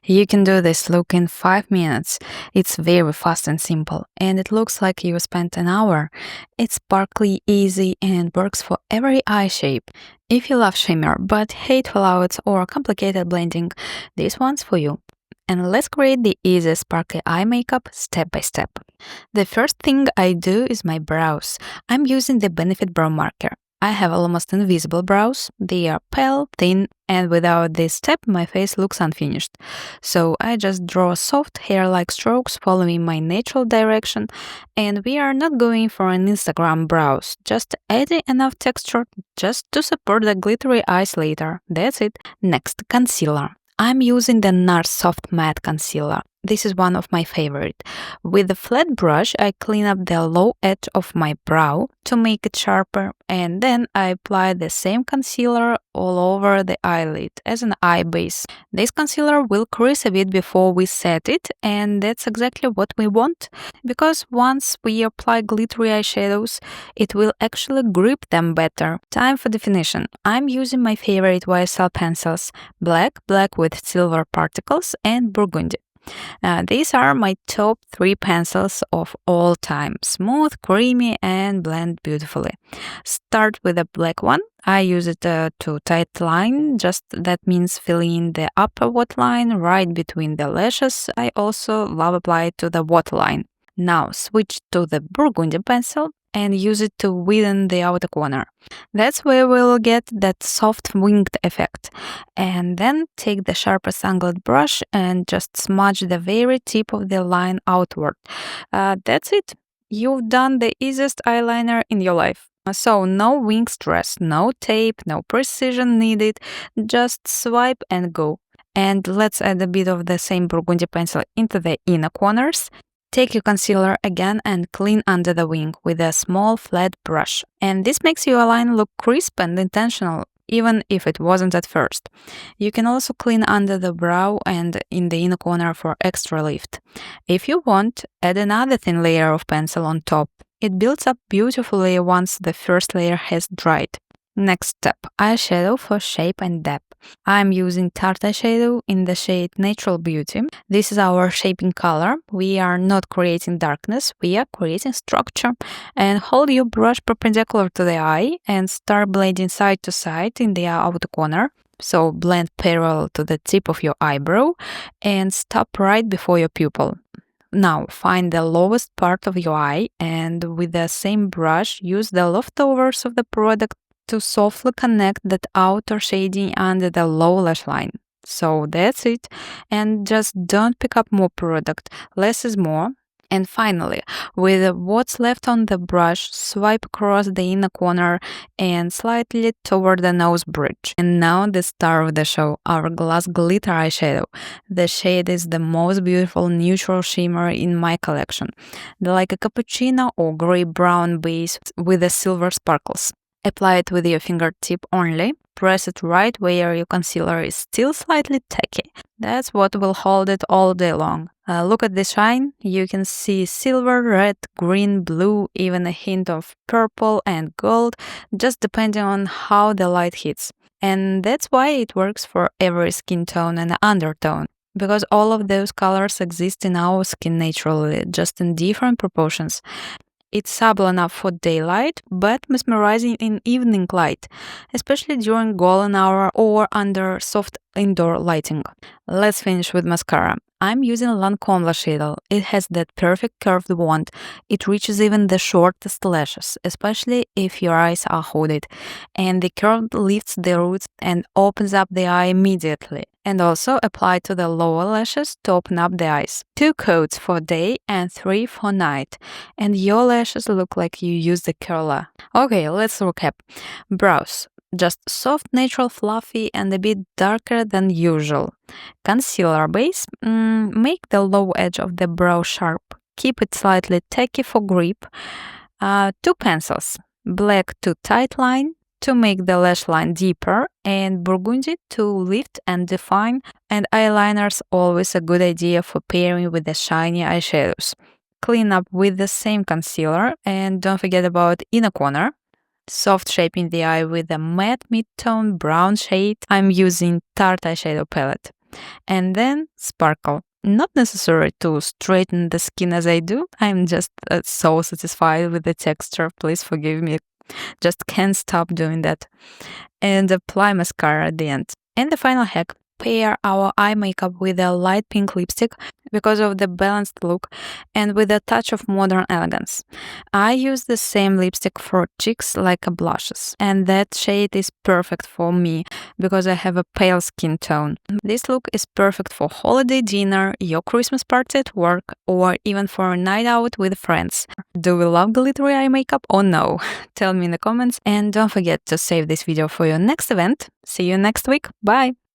You can do this look in 5 minutes. It's very fast and simple, and it looks like you spent an hour. It's sparkly, easy, and works for every eye shape. If you love shimmer but hate fallouts or complicated blending, this one's for you. And let's create the easiest sparkly eye makeup step by step. The first thing I do is my brows. I'm using the Benefit Brow Marker. I have almost invisible brows. They are pale, thin, and without this step, my face looks unfinished. So I just draw soft hair-like strokes following my natural direction, and we are not going for an Instagram brows, just adding enough texture just to support the glittery eyes later. That's it. Next, concealer. I'm using the NARS Soft Matte Concealer. This is one of my favorite. With a flat brush, I clean up the low edge of my brow to make it sharper, and then I apply the same concealer all over the eyelid as an eye base. This concealer will crease a bit before we set it, and that's exactly what we want, because once we apply glittery eyeshadows, it will actually grip them better. Time for definition. I'm using my favorite YSL pencils, black with silver particles, and burgundy. These are my top 3 pencils of all time. Smooth, creamy, and blend beautifully. Start with a black one. I use it to tightline, just that means filling in the upper waterline right between the lashes. I also love apply it to the waterline. Now switch to the burgundy pencil and use it to widen the outer corner. That's where we'll get that soft winged effect. And then take the sharpest angled brush and just smudge the very tip of the line outward. That's it. You've done the easiest eyeliner in your life. So no wing stress, no tape, no precision needed. Just swipe and go. And let's add a bit of the same burgundy pencil into the inner corners. Take your concealer again and clean under the wing with a small flat brush. And this makes your line look crisp and intentional, even if it wasn't at first. You can also clean under the brow and in the inner corner for extra lift. If you want, add another thin layer of pencil on top. It builds up beautifully once the first layer has dried. Next step, eyeshadow for shape and depth. I'm using Tarte eyeshadow in the shade Natural Beauty. This is our shaping color. We are not creating darkness, we are creating structure. And hold your brush perpendicular to the eye and start blending side to side in the outer corner. So blend parallel to the tip of your eyebrow and stop right before your pupil. Now find the lowest part of your eye and with the same brush use the leftovers of the product to softly connect that outer shading under the low lash line. So that's it. And just don't pick up more product. Less is more. And finally, with what's left on the brush, swipe across the inner corner and slightly toward the nose bridge. And now the star of the show, our Glass Glitter eyeshadow. The shade is the most beautiful neutral shimmer in my collection. Like a cappuccino or gray-brown base with the silver sparkles. Apply it with your fingertip only. Press it right where your concealer is still slightly tacky. That's what will hold it all day long. Look at the shine. You can see silver, red, green, blue, even a hint of purple and gold, just depending on how the light hits. And that's why it works for every skin tone and undertone. Because all of those colors exist in our skin naturally, just in different proportions. It's subtle enough for daylight, but mesmerizing in evening light, especially during golden hour or under soft indoor lighting. Let's finish with mascara. I'm using Lancome Eyeshadow. It has that perfect curved wand. It reaches even the shortest lashes, especially if your eyes are hooded. And the curve lifts the roots and opens up the eye immediately. And also apply to the lower lashes to open up the eyes. 2 coats for day and 3 for night. And your lashes look like you used the curler. Okay, let's recap. Brows. Just soft, natural, fluffy, and a bit darker than usual. Concealer base. Make the low edge of the brow sharp. Keep it slightly tacky for grip. 2 pencils. Black to tightline to make the lash line deeper, and burgundy to lift and define. And eyeliners always a good idea for pairing with the shiny eyeshadows. Clean up with the same concealer, and don't forget about inner corner. Soft shaping the eye with a matte mid-tone brown shade. I'm using Tarte eyeshadow palette. And then sparkle. Not necessary to straighten the skin as I do. I'm just so satisfied with the texture. Please forgive me. Just can't stop doing that. And apply mascara at the end. And the final hack, pair our eye makeup with a light pink lipstick because of the balanced look and with a touch of modern elegance. I use the same lipstick for cheeks like a blushes, and that shade is perfect for me because I have a pale skin tone. This look is perfect for holiday dinner, your Christmas party at work, or even for a night out with friends. Do we love glittery eye makeup or no? Tell me in the comments, and don't forget to save this video for your next event. See you next week. Bye!